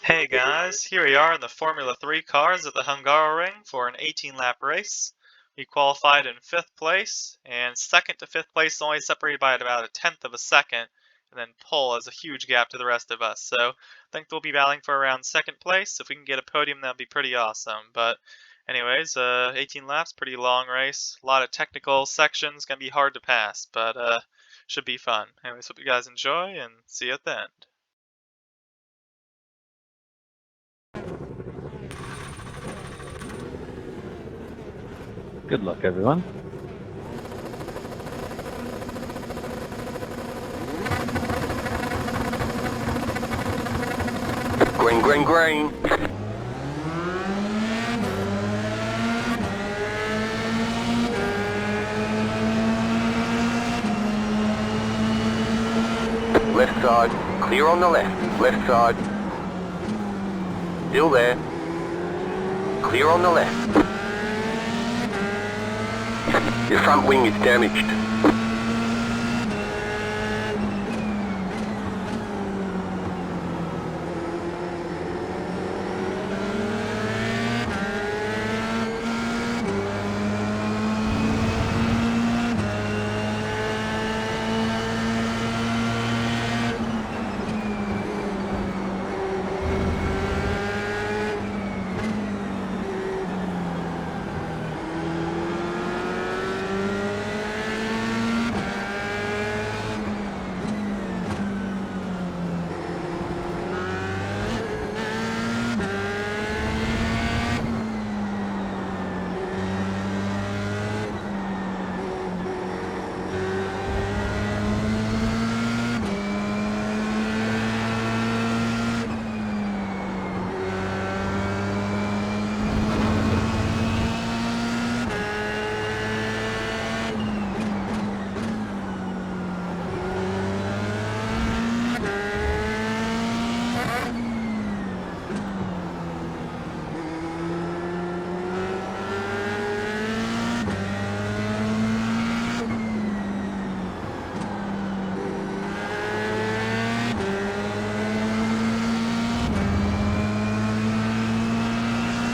Hey guys, here we are in the Formula 3 cars at the Hungaroring for an 18-lap race. We qualified in 5th place, and 2nd to 5th place only separated by about a tenth of a second, and then pole has a huge gap to the rest of us. So I think we'll be battling for around 2nd place. If we can get a podium, that'd be pretty awesome. But anyways, 18 laps, pretty long race. A lot of technical sections, gonna be hard to pass, but should be fun. Anyways, hope you guys enjoy, and see you at the end. Good luck, everyone. Green, green, green. Left side, clear on the left. Left side. Still there. Clear on the left. Your front wing is damaged.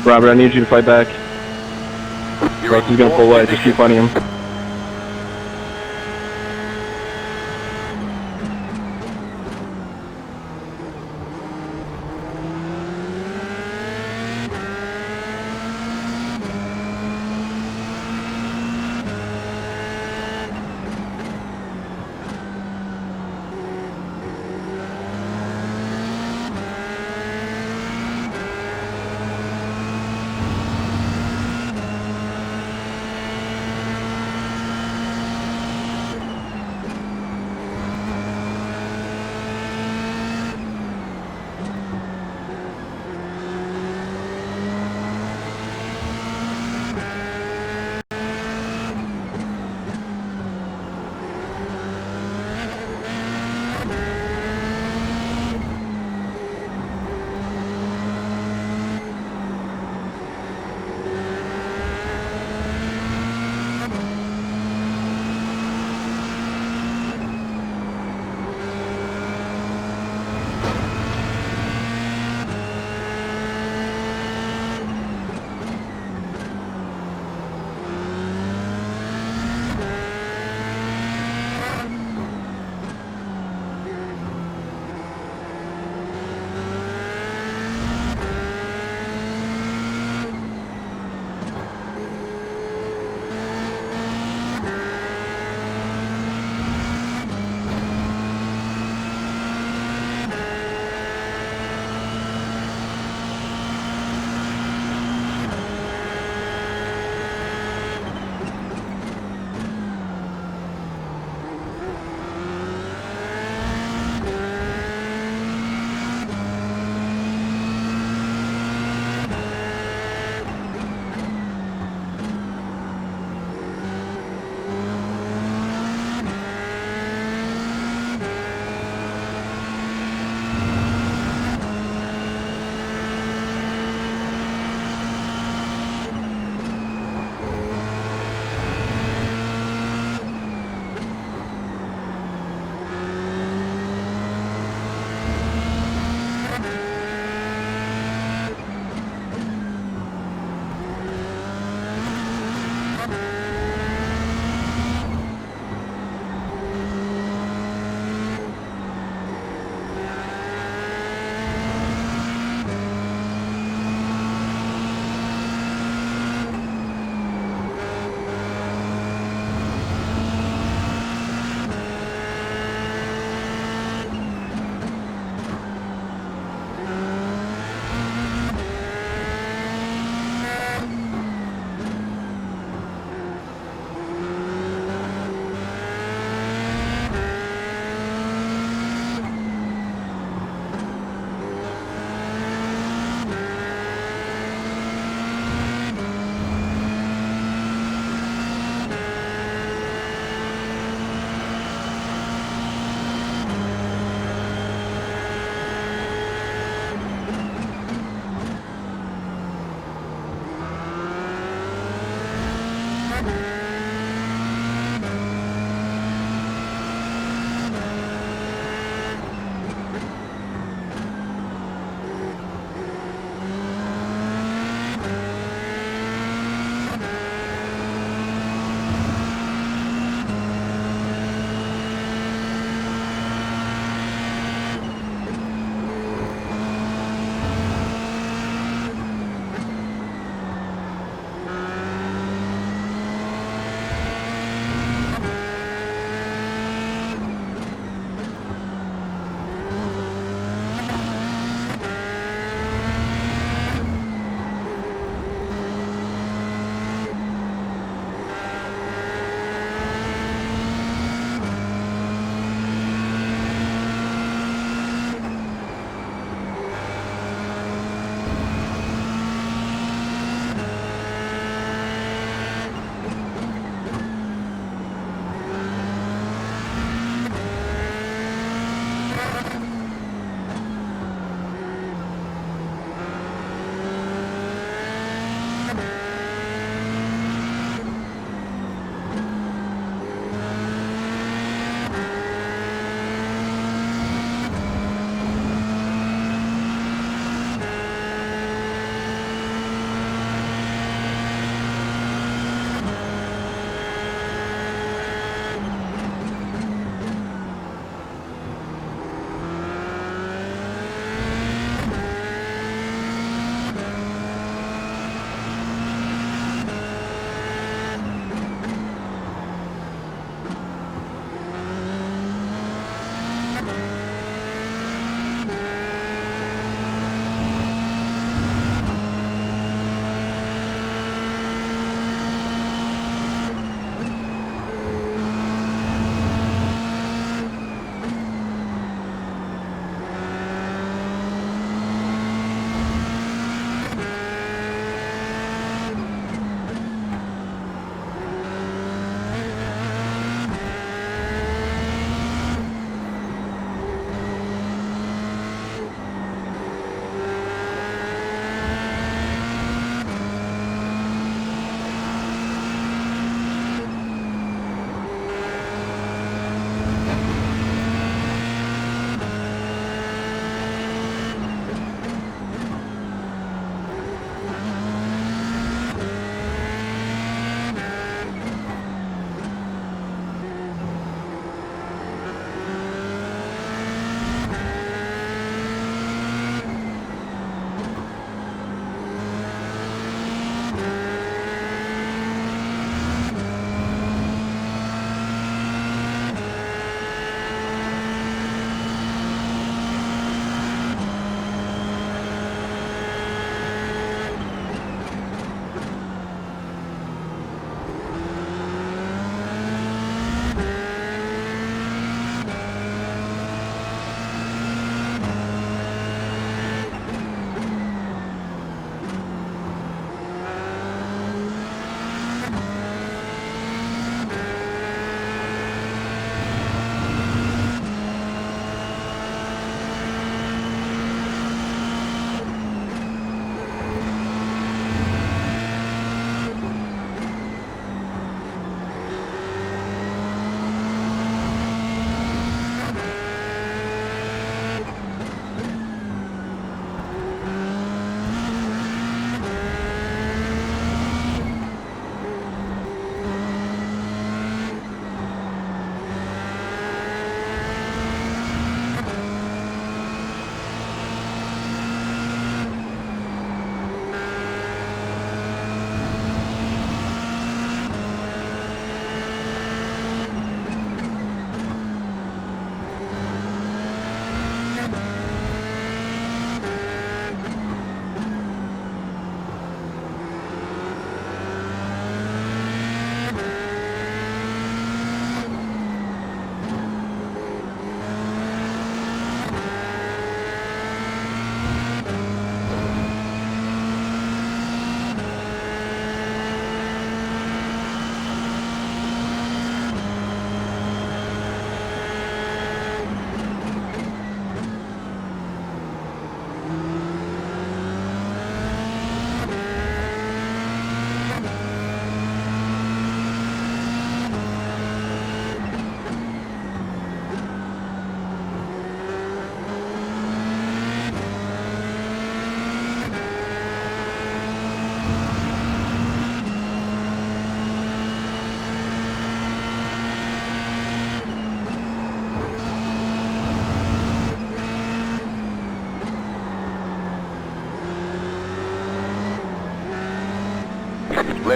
Robert, I need you to fight back. Russ is gonna pull away, just keep fighting him.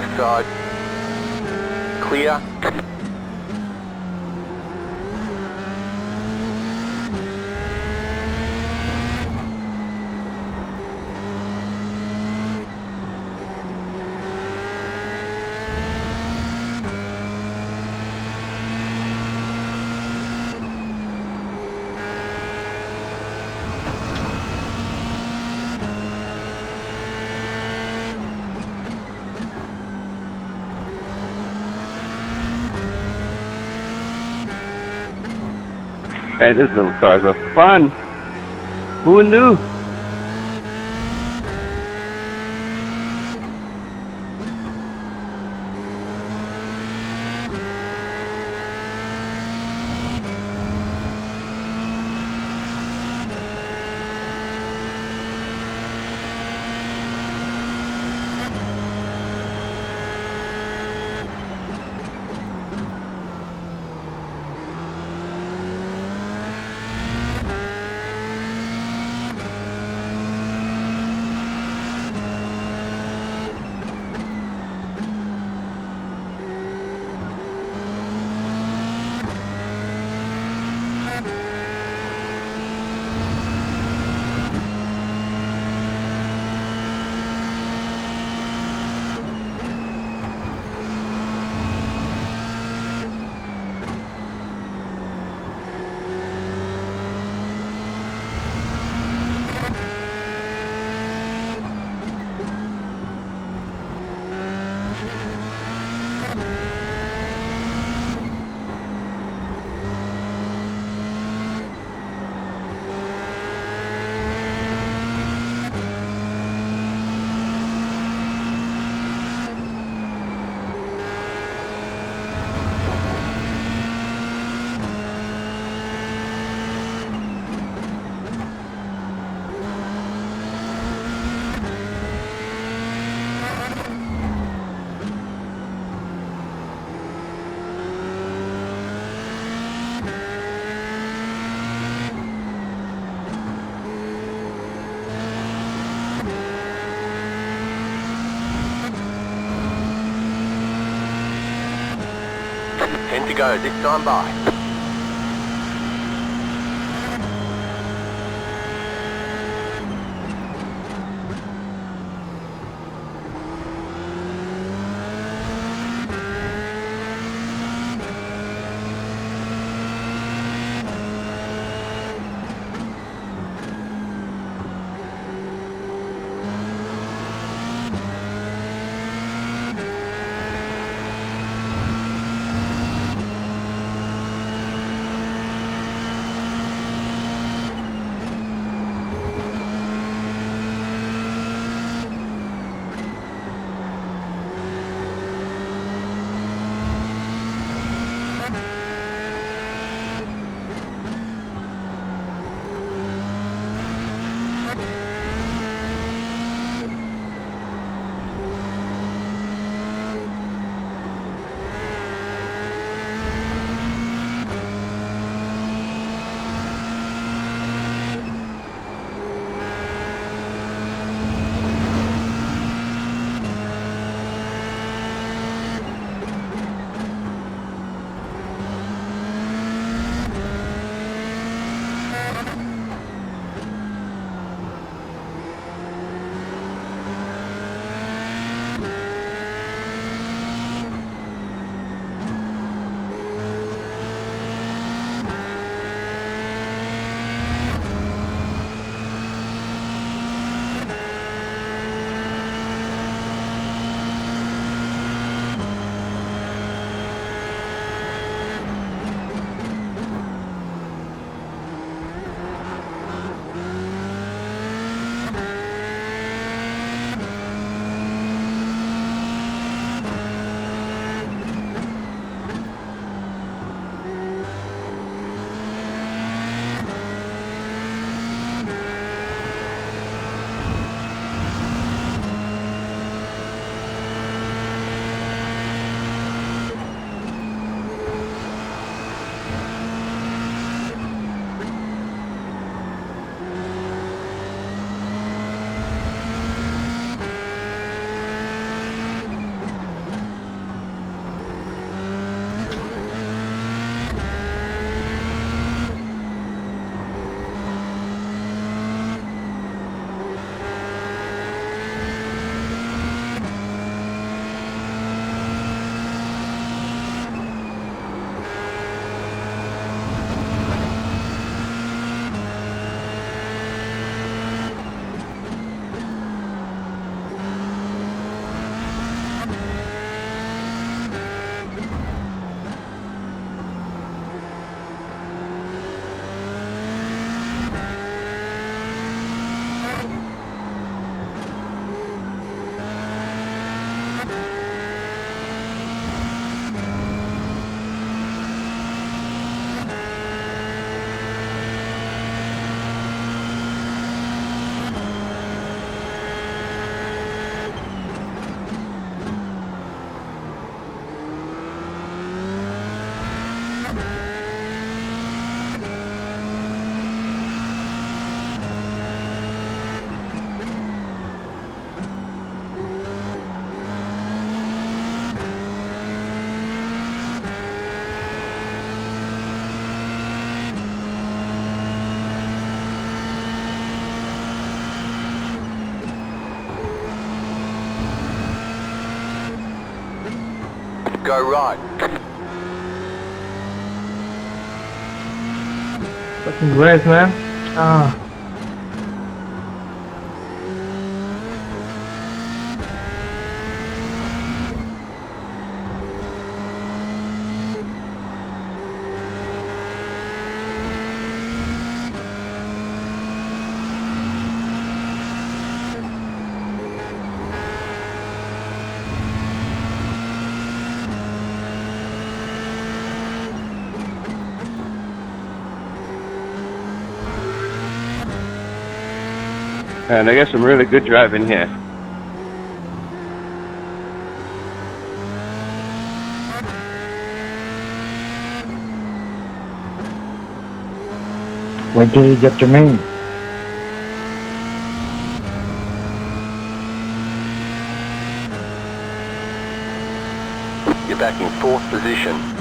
left side. Clear. Hey, this little cars are fun. Who knew? Ten to go, this time by. Go right. Fucking grass, man. Ah. And I got some really good driving here. Wait till you get to me. You're back in 4th position.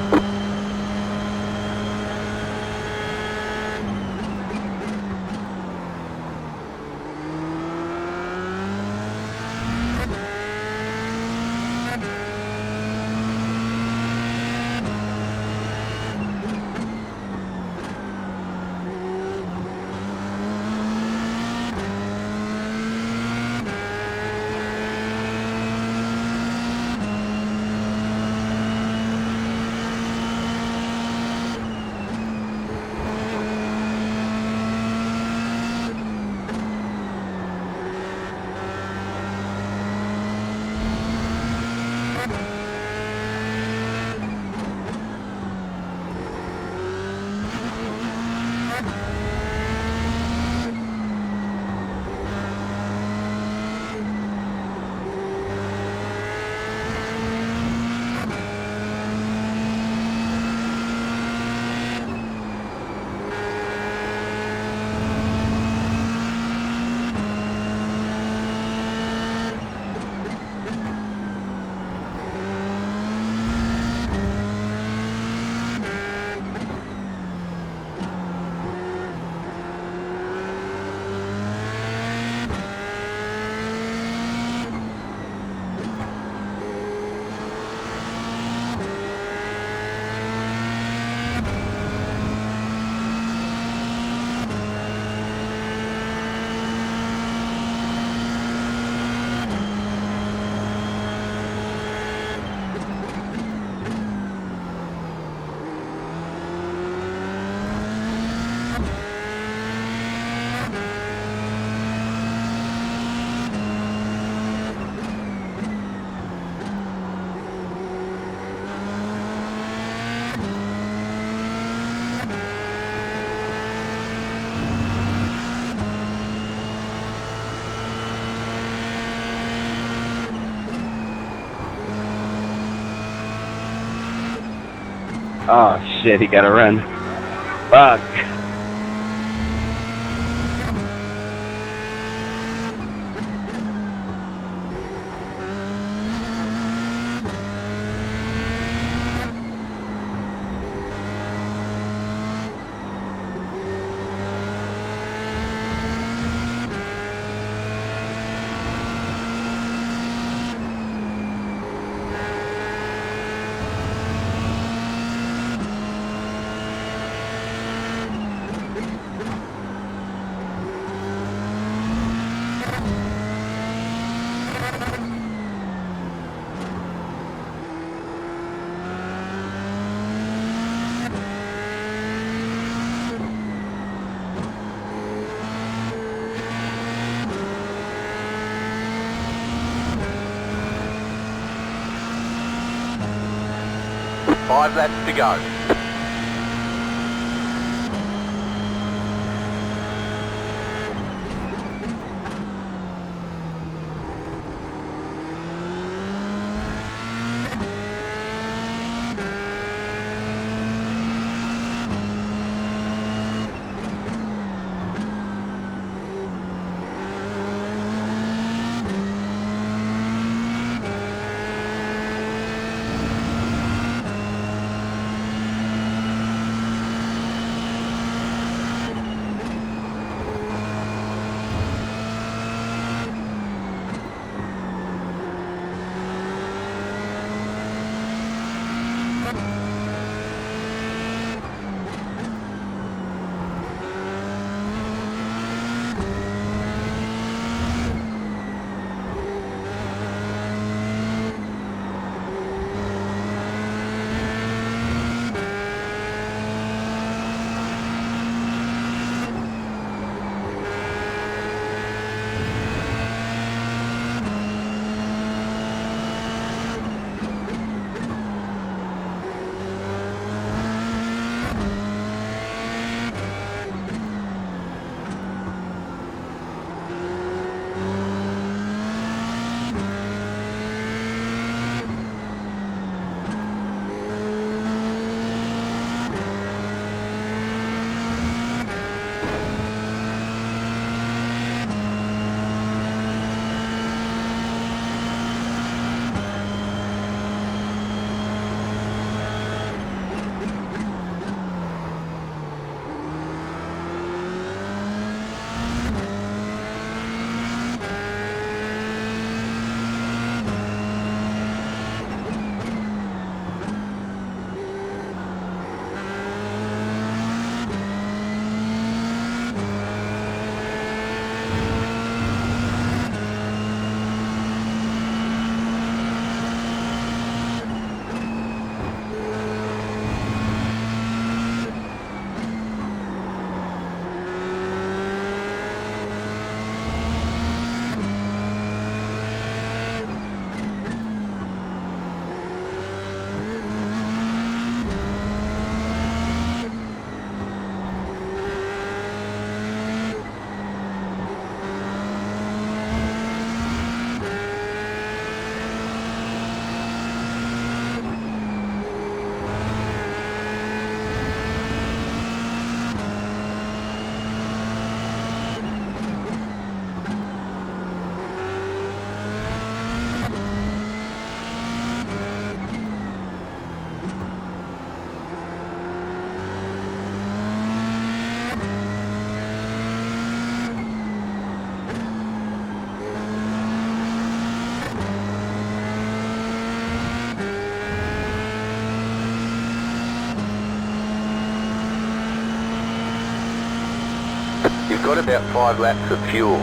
Oh shit, he gotta run. Fuck. Five laps to go. got about 5 laps of fuel.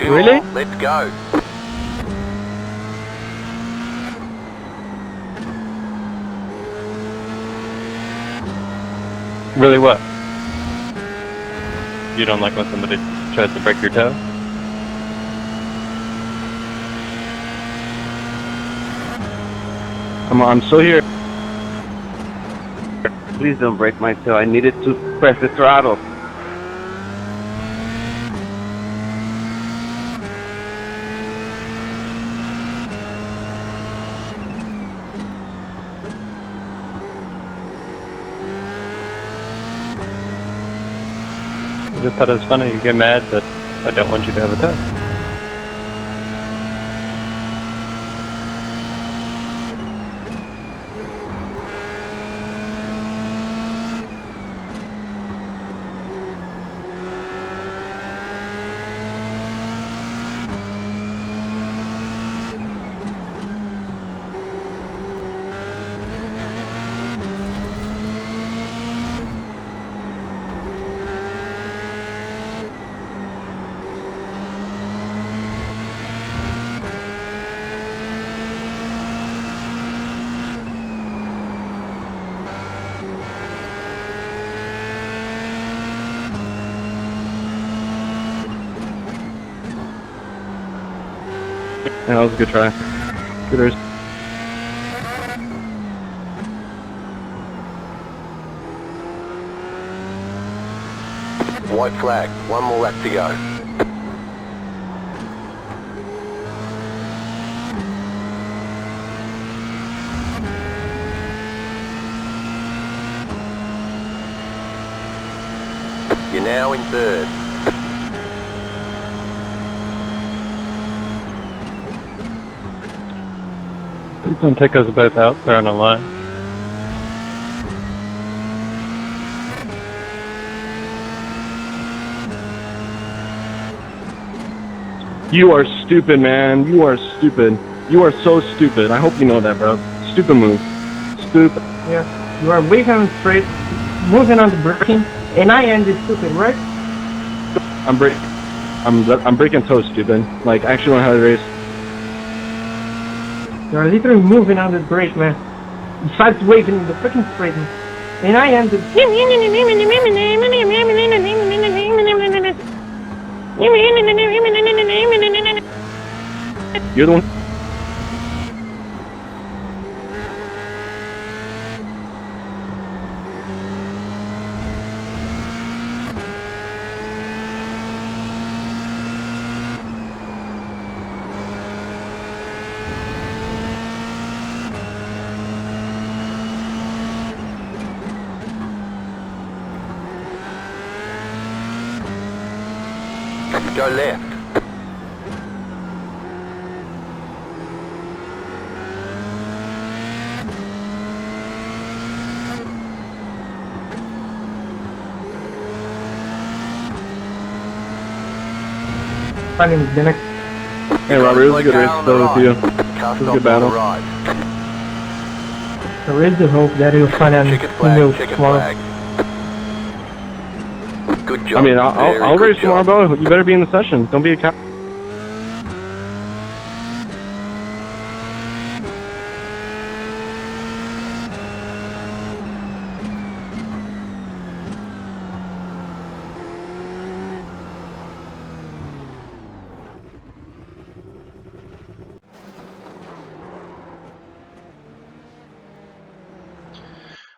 Really? Let's go. Really what? You don't like when somebody tries to break your toe? I'm still here. Please don't break my toe. I needed to press the throttle. I just thought it was funny you get mad that I don't want you to have a toe. Yeah, that was a good try. Good race. White flag. 1 more lap to go. You're now in third. Please don't take us both out there on the line. You are stupid, man. You are stupid. You are so stupid. I hope you know that, bro. Stupid move. Stupid. Yeah, you are weak on straight, moving on the braking, and I ended stupid, right? I'm breaking toes, stupid. Like, actually learn how to race. You are literally moving on the brake, man. Besides waving in the freaking straight, man. And I ended. You're the one. Go left. Funny, the next. Hey, Robert, it was a good race still with you. It Cast was a off good battle. on the right. There is the hope that you'll find out Check it in the flag, check it tomorrow. flag. Good job. I mean, Very I'll good race tomorrow, job. bro. You better be in the session. Don't be a cow.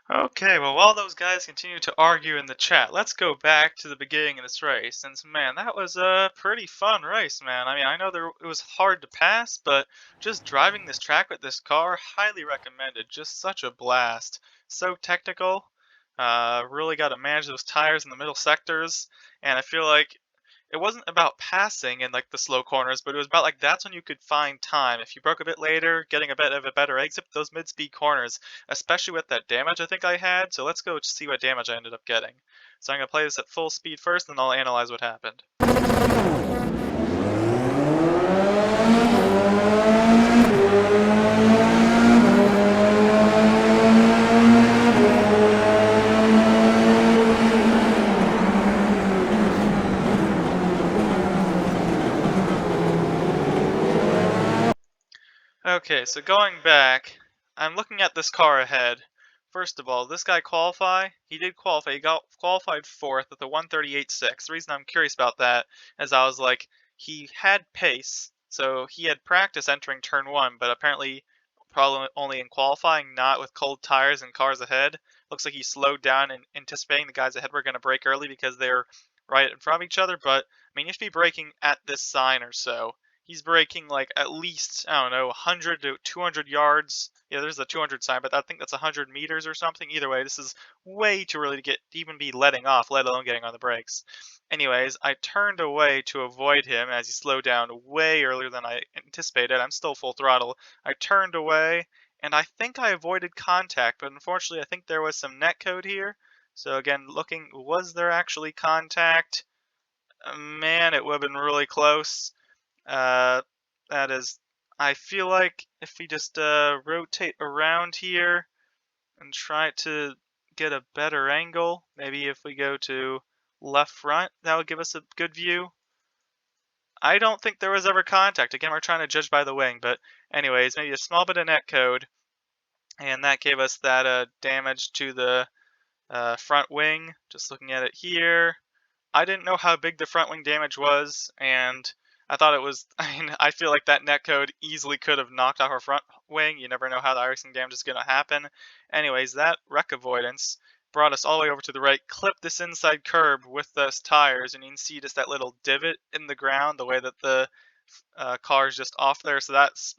Okay, well, while those guys continue to argue in the chat, let's go back to the beginning of this race. Since, man, that was a pretty fun race, man. I mean, I know it was hard to pass, but just driving this track with this car, highly recommended. Just such a blast. So technical. Really got to manage those tires in the middle sectors, and I feel like it wasn't about passing in like the slow corners, but it was about like that's when you could find time. If you broke a bit later, getting a bit of a better exit, those mid-speed corners, especially with that damage I think I had. So let's go see what damage I ended up getting. So I'm gonna play this at full speed first, and then I'll analyze what happened. Okay, so going back, I'm looking at this car ahead. First of all, this guy qualify? He did qualify. He got qualified fourth with a 138.6. The reason I'm curious about that is I was like, he had pace, so he had practice entering turn one, but apparently probably only in qualifying, not with cold tires and cars ahead. Looks like he slowed down and anticipating the guys ahead were going to brake early because they're right in front of each other. But I mean, you should be braking at this sign or so. He's braking like at least, I don't know, 100 to 200 yards. Yeah, there's a 200 sign, but I think that's 100 meters or something. Either way, this is way too early to even be letting off, let alone getting on the brakes. Anyways, I turned away to avoid him as he slowed down way earlier than I anticipated. I'm still full throttle. I turned away, and I think I avoided contact, but unfortunately, I think there was some netcode here. So again, looking, was there actually contact? Man, it would have been really close. Uh, that is, I feel like if we just rotate around here and try to get a better angle, maybe if we go to left front, that would give us a good view. I don't think there was ever contact. Again, we're trying to judge by the wing, but anyways, maybe a small bit of netcode, and that gave us that damage to the front wing. Just looking at it here. I didn't know how big the front wing damage was, and I thought it was, I mean, I feel like that netcode easily could have knocked off our front wing. You never know how the iRacing damage is going to happen. Anyways, that wreck avoidance brought us all the way over to the right, clipped this inside curb with those tires, and you can see just that little divot in the ground, the way that the car is just off there. So that's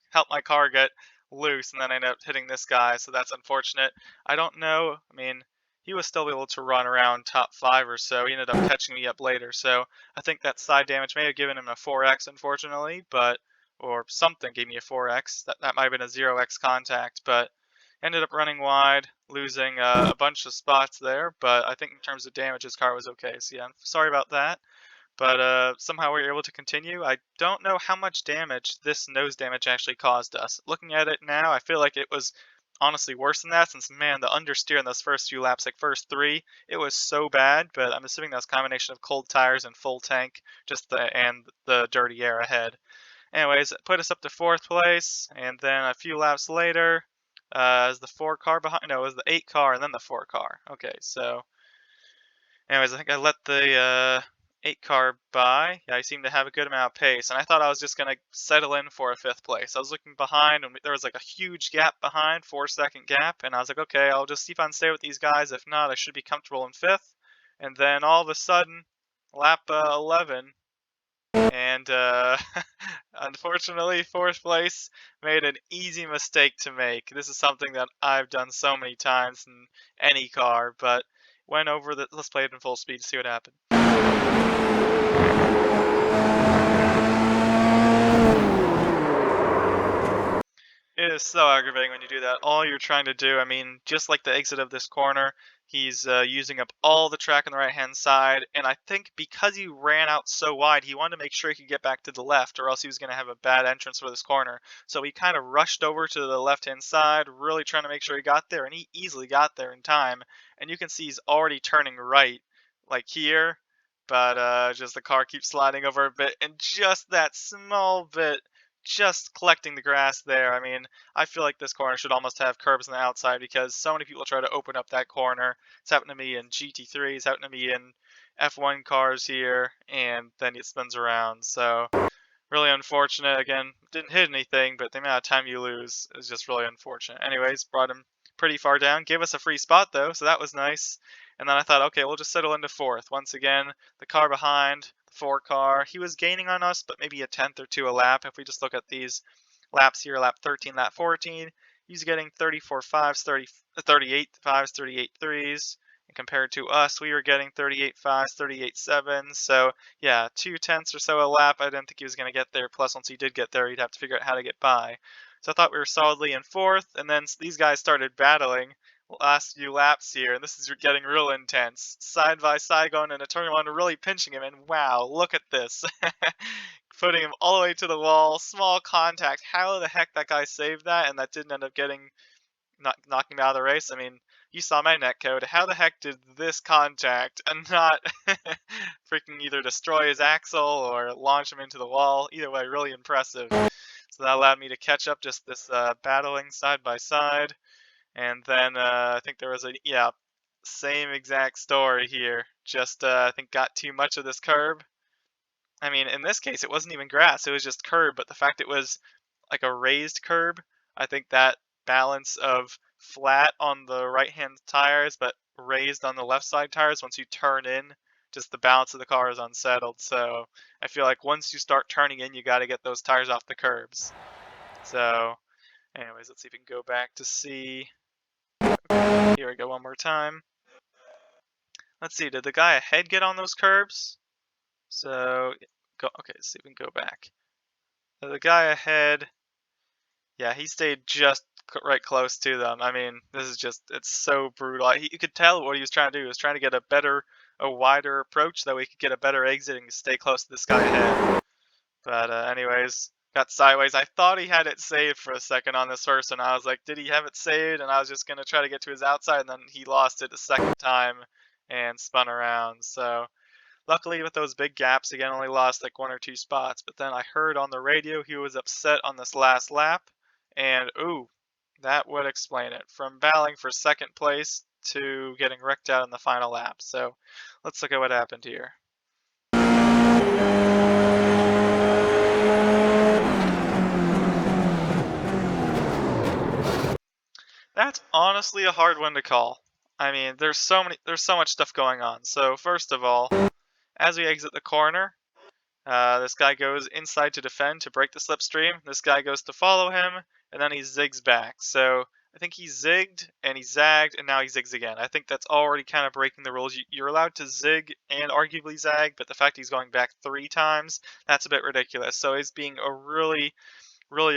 helped my car get loose, and then I ended up hitting this guy, so that's unfortunate. I don't know, I mean, he was still able to run around top 5 or so. He ended up catching me up later, so I think that side damage may have given him a 4x, unfortunately, but or something gave me a 4x. That might have been a 0x contact, but ended up running wide, losing a bunch of spots there. But I think in terms of damage, his car was okay. So yeah, I'm sorry about that. But somehow we were able to continue. I don't know how much damage this nose damage actually caused us. Looking at it now, I feel like it was honestly worse than that, since man, the understeer in those first few laps, like first 3, it was so bad. But I'm assuming that's a combination of cold tires and full tank, and the dirty air ahead. Anyways, it put us up to 4th place, and then a few laps later, is the 4 car behind? No, it was the 8 car and then the 4 car. Okay, so anyways, I think I let the 8 car by. Yeah, I seemed to have a good amount of pace, and I thought I was just gonna settle in for a 5th place. I was looking behind, and there was like a huge gap behind, 4-second gap, and I was like, okay, I'll just see if I can stay with these guys. If not, I should be comfortable in 5th. And then all of a sudden, lap 11, and unfortunately, 4th place made an easy mistake to make. This is something that I've done so many times in any car, but went over the. Let's play it in full speed to see what happened. It is so aggravating when you do that. All you're trying to do, I mean, just like the exit of this corner, he's using up all the track on the right-hand side, and I think because he ran out so wide, he wanted to make sure he could get back to the left, or else he was going to have a bad entrance for this corner. So he kind of rushed over to the left-hand side, really trying to make sure he got there, and he easily got there in time. And you can see he's already turning right, like here, but just the car keeps sliding over a bit, and just that small bit, just collecting the grass there. I mean, I feel like this corner should almost have curbs on the outside because so many people try to open up that corner. It's happened to me in GT3, it's happened to me in F1 cars here, and then it spins around. So really unfortunate. Again, didn't hit anything, but the amount of time you lose is just really unfortunate. Anyways, brought him pretty far down. Gave us a free spot though, so that was nice. And then I thought, okay, we'll just settle into fourth. Once again, the car behind, the 4 car, he was gaining on us, but maybe a tenth or two a lap. If we just look at these laps here, lap 13, lap 14, he's getting 34 fives, 38 fives, 38 threes. And compared to us, we were getting 38 fives, 38 sevens. So yeah, 2/10 or so a lap. I didn't think he was going to get there. Plus, once he did get there, he'd have to figure out how to get by. So I thought we were solidly in fourth, and then these guys started battling last few laps here, and this is getting real intense. Side by side going into turn one, really pinching him, and wow, look at this. Putting him all the way to the wall, small contact. How the heck that guy saved that, and that didn't end up knocking him out of the race? I mean, you saw my netcode. How the heck did this contact and not freaking either destroy his axle or launch him into the wall? Either way, really impressive. So that allowed me to catch up, just this battling side by side. And then I think there was same exact story here. Just I think got too much of this curb. I mean, in this case, it wasn't even grass. It was just curb. But the fact it was like a raised curb, I think that balance of flat on the right-hand tires, but raised on the left side tires, once you turn in, just the balance of the car is unsettled. So I feel like once you start turning in, you got to get those tires off the curbs. So anyways, let's see if we can go back to see. Okay, here we go one more time. Let's see, did the guy ahead get on those curbs? So, okay, let's see if we can go back. The guy ahead, yeah, he stayed just right close to them. I mean, this is just, it's so brutal. You could tell what he was trying to do. He was trying to get a wider approach that we could get a better exit and stay close to this guy ahead. But anyways, got sideways. I thought he had it saved for a second on this first, and I was like, did he have it saved? And I was just going to try to get to his outside, and then he lost it a second time and spun around. So luckily with those big gaps, again, only lost like 1 or 2 spots. But then I heard on the radio he was upset on this last lap, and ooh, that would explain it. From battling for second place to getting wrecked out in the final lap. So let's look at what happened here. That's honestly a hard one to call. I mean, there's so much stuff going on. So first of all, as we exit the corner, this guy goes inside to defend to break the slipstream. This guy goes to follow him, and then he zigs back. So I think he zigged and he zagged, and now he zigs again. I think that's already kind of breaking the rules. You're allowed to zig and arguably zag, but the fact he's going back 3 times, that's a bit ridiculous. So he's being a really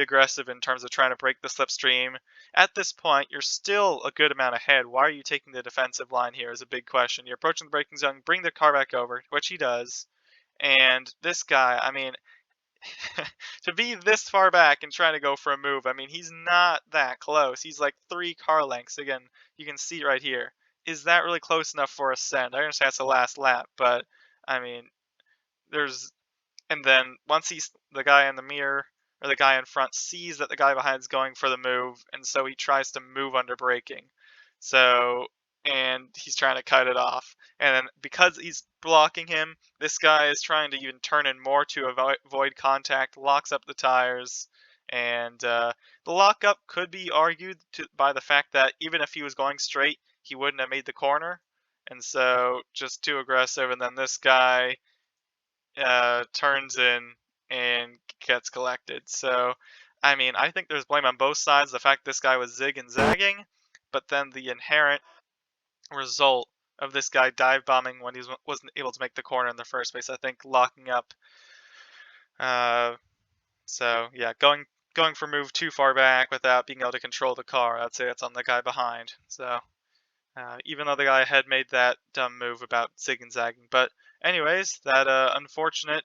aggressive in terms of trying to break the slipstream. At this point, you're still a good amount ahead. Why are you taking the defensive line here is a big question. You're approaching the braking zone, bring the car back over, which he does. And this guy, I mean, to be this far back and trying to go for a move, I mean, he's not that close. He's like 3 car lengths. Again, you can see right here. Is that really close enough for a send? I understand it's the last lap, but I mean, and then once the guy in the mirror, or the guy in front, sees that the guy behind is going for the move, and so he tries to move under braking. So, and he's trying to cut it off. And then because he's blocking him, this guy is trying to even turn in more to avoid contact, locks up the tires, and the lockup could be argued by the fact that even if he was going straight, he wouldn't have made the corner. And so, just too aggressive, and then this guy turns in and gets collected. So, I mean, I think there's blame on both sides. The fact this guy was zig and zagging, but then the inherent result of this guy dive bombing when he wasn't able to make the corner in the first place. I think locking up. So yeah, going for move too far back without being able to control the car. I'd say that's on the guy behind. So even though the guy ahead made that dumb move about zig and zagging, but anyways, that unfortunate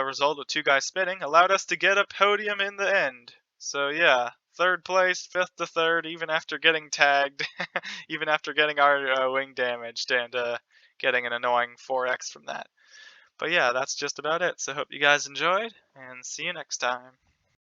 result of 2 guys spinning allowed us to get a podium in the end. So yeah, 3rd place, 5th to 3rd, even after getting tagged, even after getting our wing damaged, and getting an annoying 4x from that. But yeah, that's just about it. So hope you guys enjoyed, and see you next time.